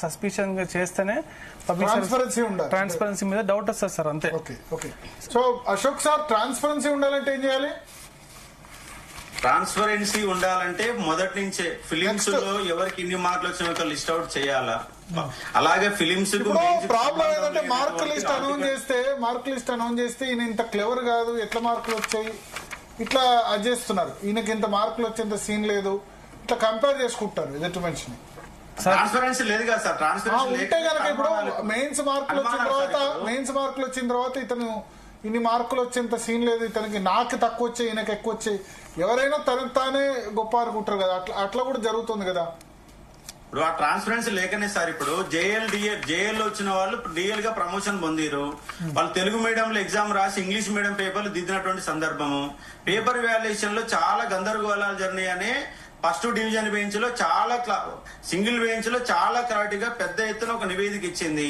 Suspicion గా చేస్తేనే transparency మీద డౌట్ వస్తుంది సార్, అంతే. Okay. So Ashok sir, transparency ఉండాలంటే ఏం చేయాలి? ట్రాన్స్పరెన్సీ ఉండాలంటే మొదటి నుంచే ఫిలిమ్స్ లో ఎవరికి ఇన్ని మార్కులు వచ్చిన లిస్ట్ అవుట్ చేయాలా. అలాగే ఫిలిమ్స్ ప్రాబ్లం ఏంటంటే మార్క్ లిస్ట్ అనౌన్స్ చేస్తే ఈయన ఇంత క్లెవర్ కాదు, ఎట్లా మార్కులు వచ్చాయి ఇట్లా అది చేస్తున్నారు, ఈయనకి ఇంత మార్కులు వచ్చేంత సీన్ లేదు, ఇట్లా కంపేర్ చేసుకుంటారు ఎదుటి మనిషిని. ట్రాన్స్పరెన్సీ లేదు కదా సార్. ట్రాన్స్పరెన్సీ ఉంటే కనుక ఇప్పుడు మెయిన్స్ మార్కులు వచ్చిన తర్వాత ఇతను ఇన్ని మార్కులు వచ్చేంత సీన్ లేదు, ఇతనికి నాకు తక్కువ వచ్చాయి ఈయనకి ఎక్కువ వచ్చాయి, ఎవరైనా తనకు తానే గొప్ప అనుకుంటారు కదా, అట్లా కూడా జరుగుతుంది కదా. ఇప్పుడు ఆ ట్రాన్స్పరెన్సీ లేకనే సార్ ఇప్పుడు జేఎల్ వచ్చిన వాళ్ళు డిఎల్ గా ప్రమోషన్ పొందిరు. వాళ్ళు తెలుగు మీడియంలో ఎగ్జామ్ రాసి ఇంగ్లీష్ మీడియం పేపర్లు దిద్దినటువంటి సందర్భము. పేపర్ వాల్యుయేషన్ లో చాలా గందరగోళాలు జరిగినాయని ఫస్ట్ డివిజన్ బెంచ్ లో సింగిల్ బెంచ్ లో చాలా క్లారిటీగా పెద్ద ఎత్తున ఒక నివేదిక ఇచ్చింది.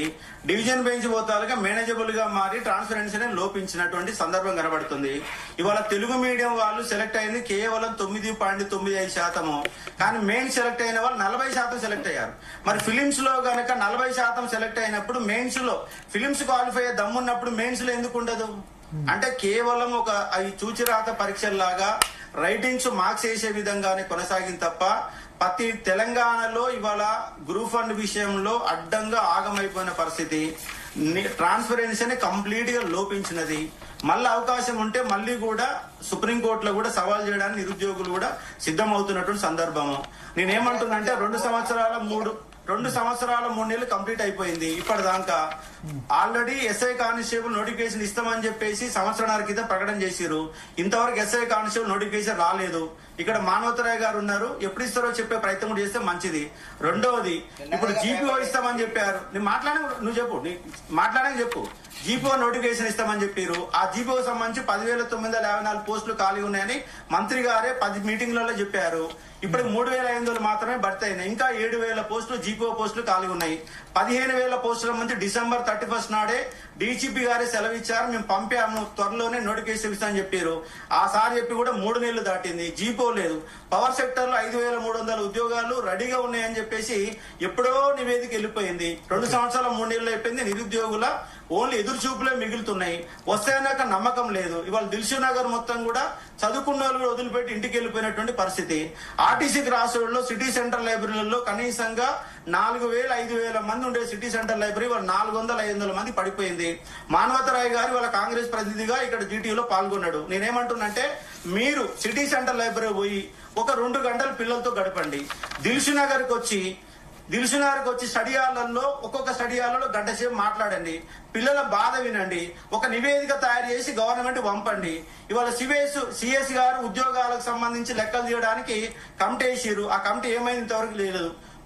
డివిజన్ బెంచ్ పోతాలుగా మేనేజబుల్ గా మారి ట్రాన్స్పరెన్సీని లోపించినటువంటి సందర్భం కనబడుతుంది. ఇవాళ తెలుగు మీడియం వాళ్ళు సెలెక్ట్ అయింది కేవలం 9.95%. కానీ మెయిన్ సెలెక్ట్ అయిన వాళ్ళు 40% సెలెక్ట్ అయ్యారు. మరి ఫిలిమ్స్ లో గనక 40% సెలెక్ట్ అయినప్పుడు మెయిన్స్ లో ఫిలిమ్స్ క్వాలిఫై అయ్యే దమ్మున్నప్పుడు మెయిన్స్ లో ఎందుకు ఉండదు? అంటే కేవలం ఒక అవి చూచిరాత పరీక్షల్లాగా రైటింగ్స్ మార్క్స్ వేసే విధంగానే కొనసాగింది తప్ప ప్రతి తెలంగాణలో ఇవాళ గ్రూప్ 1 విషయంలో అడ్డంగా ఆగమైపోయిన పరిస్థితి. ట్రాన్స్పరెన్సీని కంప్లీట్ గా లోపించినది. మళ్ళీ అవకాశం ఉంటే మళ్ళీ కూడా సుప్రీంకోర్టులో కూడా సవాల్ చేయడానికి నిరుద్యోగులు కూడా సిద్ధమవుతున్నటువంటి సందర్భము. నేనేమంటున్నా అంటే 2 సంవత్సరాల 3 నెలలు కంప్లీట్ అయిపోయింది. ఇప్పటిదాకా ఆల్రెడీ ఎస్ఐ కానిస్టేబుల్ నోటిఫికేషన్ ఇస్తామని చెప్పేసి సంవత్సరాల క్రితం ప్రకటన చేసిరు. ఇంతవరకు ఎస్ఐ కానిస్టేబుల్ నోటిఫికేషన్ రాలేదు. ఇక్కడ మానవతరాయ్ గారు ఉన్నారు, ఎప్పుడు ఇస్తారో చెప్పే ప్రయత్నం కూడా చేస్తే మంచిది. రెండవది, ఇప్పుడు జీపీఓ ఇస్తామని చెప్పారు. మాట్లాడని చెప్పు. జీపీఓ నోటిఫికేషన్ ఇస్తామని చెప్పారు. ఆ జీపీఓ సంబంధించి 10,954 పోస్టులు ఖాళీ ఉన్నాయని మంత్రి గారే 10 మీటింగ్లలో చెప్పారు. ఇప్పుడు 3,500 మాత్రమే భర్తీ అయినాయి. ఇంకా 7,000 పోస్టులు జీపీఓ పోస్టులు ఖాళీ ఉన్నాయి. 15,000 పోస్టుల మంది December 31 నాడే డీజీపీ గారే సెలవు ఇచ్చారు, మేము పంపాము, త్వరలోనే నోటిఫికేషన్ ఇస్తామని చెప్పారు. ఆ సార్ చెప్పి కూడా 3 నెలలు దాటింది, జీపో లేదు. పవర్ సెక్టర్ లో 5,300 ఉద్యోగాలు రెడీగా ఉన్నాయని చెప్పేసి ఎప్పుడో నివేదిక వెళ్ళిపోయింది. 2 సంవత్సరాల 3 నెలలు అయిపోయింది. నిరుద్యోగుల ఓన్లీ ఎదురు చూపులే మిగులుతున్నాయి. వస్తాయన్నాక నమ్మకం లేదు. ఇవాళ దిల్షుక్ నగర్ మొత్తం కూడా చదువుకున్న వాళ్ళు వదిలిపెట్టి ఇంటికి వెళ్ళిపోయినటువంటి పరిస్థితి. ఆర్టీసీ క్రాస్ రోడ్ లో సిటీ సెంటర్ లైబ్రరీలో కనీసంగా 4,000, 5,000 మంది ఉండే సిటీ సెంటర్ లైబ్రరీ వాళ్ళ 400, 500 మంది పడిపోయింది. మానవతరాయ్ గారు వాళ్ళ కాంగ్రెస్ ప్రతినిధిగా ఇక్కడ జీటీయూలో పాల్గొన్నాడు. నేనేమంటున్నంటే మీరు సిటీ సెంటర్ లైబ్రరీ పోయి ఒక 2 గంటలు పిల్లలతో గడపండి. దిల్షుక్ నగర్కి వచ్చి స్టడీ హాల్లో ఒక్కొక్క స్టడీ హాల్లో గంట సేపు మాట్లాడండి. పిల్లల బాధ వినండి. ఒక నివేదిక తయారు చేసి గవర్నమెంట్ పంపండి. ఇవాళ సిఎస్ గారు ఉద్యోగాలకు సంబంధించి లెక్కలు తీయడానికి కమిటీ వేసిరు. ఆ కమిటీ ఏమైంది ఇంతవరకు లేదు.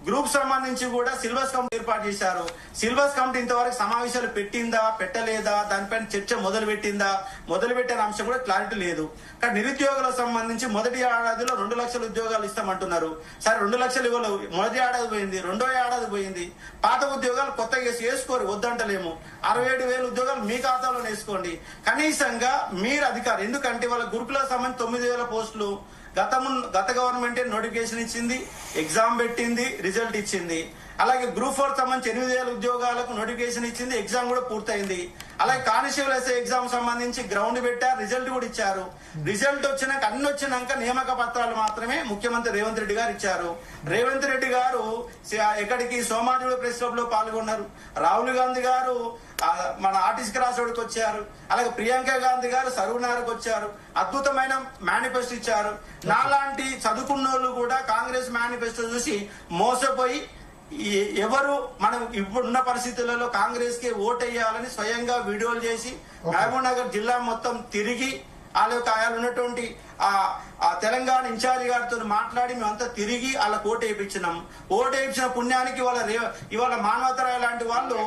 గ్రూప్ సంబంధించి కూడా సిలబస్ కమిటీ ఏర్పాటు చేశారు. సిలబస్ కమిటీ ఇంతవరకు సమావేశాలు పెట్టిందా పెట్టలేదా, దానిపైన చర్చ మొదలుపెట్టిన అంశం కూడా క్లారిటీ లేదు. కానీ నిరుద్యోగులకు సంబంధించి మొదటి ఏడాదిలో 2 లక్షల ఉద్యోగాలు ఇస్తామంటున్నారు. సరే 2 లక్షలు ఇవ్వలేవు. మొదటి ఏడాది పోయింది, రెండో ఏడాది పోయింది. పాత ఉద్యోగాలు కొత్తగా వేసుకోరు, వద్దంటలేము. 67,000 ఉద్యోగాలు మీ ఖాతాలో వేసుకోండి. కనీసంగా మీరు అధికారం, ఎందుకంటే వాళ్ళ గురుకులకు సంబంధించి 9,000 పోస్టులు గత గవర్నమెంటే నోటిఫికేషన్ ఇచ్చింది, ఎగ్జామ్ పెట్టింది, రిజల్ట్ ఇచ్చింది. అలాగే గ్రూప్ 4 సంబంధించి 8,000 ఉద్యోగాలకు నోటిఫికేషన్ ఇచ్చింది, ఎగ్జామ్ కూడా పూర్తయింది. అలాగే కానిస్టేబుల్ ఎస్ఐ ఎగ్జామ్ సంబంధించి గ్రౌండ్ పెట్టారు, రిజల్ట్ కూడా ఇచ్చారు. రిజల్ట్ వచ్చినాక అన్ని వచ్చినాక నియామక పత్రాలు మాత్రమే ముఖ్యమంత్రి రేవంత్ రెడ్డి గారు ఇచ్చారు. రేవంత్ రెడ్డి గారు ఎక్కడికి సోమాజిగూడ ప్రెస్ క్లబ్ లో పాల్గొన్నారు. రాహుల్ గాంధీ గారు మన ఆర్టీసీ క్రాస్ రోడ్కి వచ్చారు. అలాగే ప్రియాంక గాంధీ గారు సరూనగర్కి వచ్చారు. అద్భుతమైన మేనిఫెస్టో ఇచ్చారు. నాలాంటి చదువుకున్న వాళ్ళు కూడా కాంగ్రెస్ మేనిఫెస్టో చూసి మోసపోయి ఎవరు మనం ఇప్పుడున్న పరిస్థితులలో కాంగ్రెస్ కి ఓటేయాలని స్వయంగా వీడియోలు చేసి మహబూబ్ నగర్ జిల్లా మొత్తం తిరిగి ఆయన ఉన్నటువంటి ఆ తెలంగాణ ఇన్ఛార్జి గారితో మాట్లాడి మేమంతా తిరిగి వాళ్ళకి ఓటు వేయించినాం. ఓటు వేయించిన పుణ్యానికి ఇవాళ మానవతరాయ లాంటి వాళ్ళు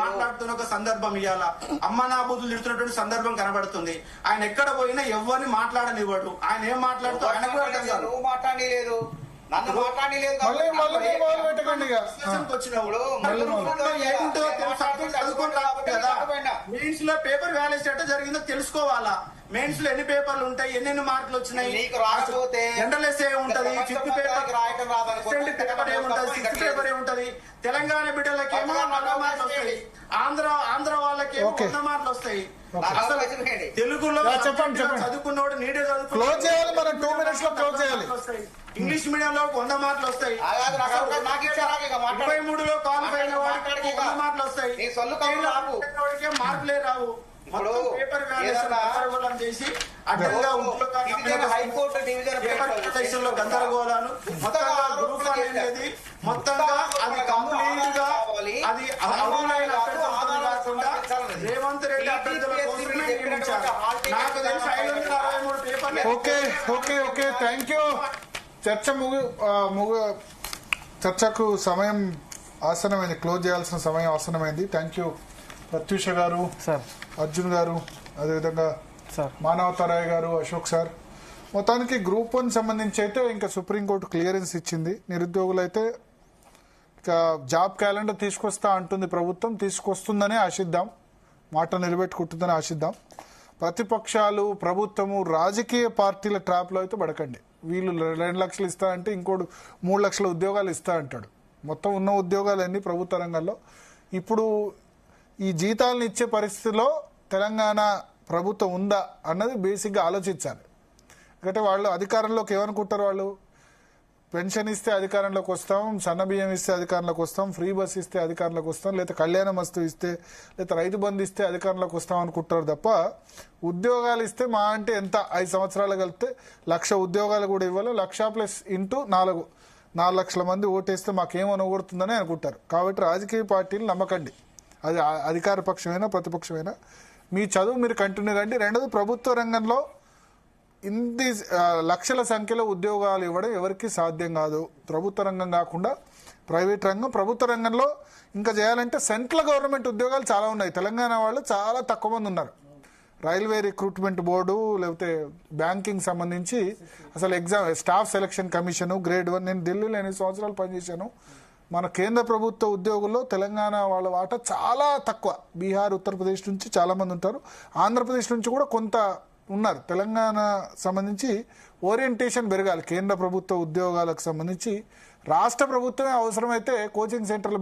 మాట్లాడుతున్న ఒక సందర్భం, ఇవాళ అమ్మ నా బుద్ధులు తిడుతున్నటువంటి సందర్భం కనబడుతుంది. ఆయన ఎక్కడ పోయినా ఎవరిని మాట్లాడనివ్వడు. ఆయన ఏం మాట్లాడుతూ ఆయన కూడా నువ్వు మాట్లాడలేదు, నన్ను మాట్లాడలేదు మళ్ళీ మీరు మొదలు పెట్టకండి ఇక. మెయిన్స్ లో పేపర్ వాల్యూస్ ఎట్లా జరిగిందో తెలుసుకోవాలా. మెయిన్స్ లో ఎన్ని పేపర్లు ఉంటాయి, ఎన్ని మార్కులు వచ్చినాయి, నీకు రాకపోతే జనరల్ ఎస్ఏ ఉంటది, ఫిఫ్త్ పేపర్ రాయటం రాదనుకుంటే పేపర్ ఏముంటది, సిక్స్త్ పేపర్ ఏముంటది. తెలంగాణ బిడ్డలకేమో 100 మార్కులు వస్తాయి, ఆంధ్ర వాళ్ళకేమో 100 మార్కులు వస్తాయి. అసలు తెలుగులో చెప్పండి. చదువుకున్నోడు నీడే క్లోజ్ చేయాలి, మనం 2 minutes లో క్లోజ్ చేయాలి. ఇంగ్లీష్ మీడియం లో 100 మార్కులు వస్తాయి. 23లో క్వాలిఫై అయిన వాడికి 100 మార్కులు వస్తాయి. మార్కులే రావు. మొత్తం పేపర్ గందరగోళం చేసి అడ్డంగా హైకోర్టు డివిజన్ గందరగోళాలు మొత్తంగా గ్రూప్ అనేది మొత్తంగా అది కంప్లీట్ గా అది అర్హులైన అభ్యర్థులు కాకుండా రేవంత్ రెడ్డి అభ్యర్థుల కోసమే నియమించారు. నాకు తెలిసి 563 పేపర్లు. Okay thank you. చర్చకు సమయం ఆసనమైంది, క్లోజ్ చేయాల్సిన సమయం ఆసనమైంది. థ్యాంక్ యూ ప్రత్యూష గారు, సార్, అర్జున్ గారు, అదేవిధంగా సార్ మానవతారాయ్ గారు, అశోక్ సార్. మొత్తానికి గ్రూప్ 1 సంబంధించి అయితే ఇంకా సుప్రీంకోర్టు క్లియరెన్స్ ఇచ్చింది. నిరుద్యోగులైతే ఇక జాబ్ క్యాలెండర్ తీసుకొస్తా అంటుంది ప్రభుత్వం, తీసుకొస్తుందనే ఆశిద్దాం, మాట నిలబెట్టుకుంటుందని ఆశిద్దాం. ప్రతిపక్షాలు, ప్రభుత్వము, రాజకీయ పార్టీల ట్రాప్లో అయితే పడకండి. వీళ్ళు 2 లక్షలు ఇస్తా అంటే ఇంకోటి 3 లక్షల ఉద్యోగాలు ఇస్తా అంటాడు. మొత్తం ఉన్న ఉద్యోగాలన్నీ ప్రభుత్వ రంగంలో. ఇప్పుడు ఈ జీతాలను ఇచ్చే పరిస్థితిలో తెలంగాణ ప్రభుత్వం ఉందా అన్నది బేసిక్గా ఆలోచించాలి. ఎందుకంటే వాళ్ళు అధికారంలోకి ఏమనుకుంటారు, వాళ్ళు పెన్షన్ ఇస్తే అధికారంలోకి వస్తాం, సన్న బియ్యం ఇస్తే అధికారంలోకి వస్తాం, ఫ్రీ బస్ ఇస్తే అధికారంలోకి వస్తాం, లేదా కళ్యాణ మస్తు ఇస్తే, లేదా రైతు బంధు ఇస్తే అధికారంలోకి వస్తాం అనుకుంటారు తప్ప ఉద్యోగాలు ఇస్తే మా అంటే ఎంత 5 సంవత్సరాలు కలిపితే 1,00,000 ఉద్యోగాలు కూడా ఇవ్వాలి. 1,00,000 + 4 లక్షల మంది ఓటేస్తే మాకేమనగొడుతుందని అనుకుంటారు. కాబట్టి రాజకీయ పార్టీలు నమ్మకండి, అది అధికార పక్షమైనా ప్రతిపక్షమైనా. మీ చదువు మీరు కంటిన్యూ కండి. రెండోది, ప్రభుత్వ రంగంలో ఇన్ని లక్షల సంఖ్యలో ఉద్యోగాలు ఇవ్వడం ఎవరికి సాధ్యం కాదు. ప్రభుత్వ రంగం కాకుండా ప్రైవేట్ రంగం. ప్రభుత్వ రంగంలో ఇంకా చేయాలంటే సెంట్రల్ గవర్నమెంట్ ఉద్యోగాలు చాలా ఉన్నాయి. తెలంగాణ వాళ్ళు చాలా తక్కువ మంది ఉన్నారు. రైల్వే రిక్రూట్మెంట్ బోర్డు, లేకపోతే బ్యాంకింగ్ సంబంధించి అసలు exam, staff selection commission, grade 1. నేను ఢిల్లీలో 8 సంవత్సరాలు పనిచేశాను. మన కేంద్ర ప్రభుత్వ ఉద్యోగుల్లో తెలంగాణ వాళ్ళ వాటా చాలా తక్కువ. బీహార్, ఉత్తరప్రదేశ్ నుంచి చాలా మంది ఉంటారు. ఆంధ్రప్రదేశ్ నుంచి కూడా కొంత ఉన్నారు. తెలంగాణ సంబంధించి ఓరియంటేషన్ పెరగాలి. కేంద్ర ప్రభుత్వ ఉద్యోగాలకు సంబంధించి రాష్ట్ర ప్రభుత్వమే అవసరమైతే కోచింగ్ సెంటర్లు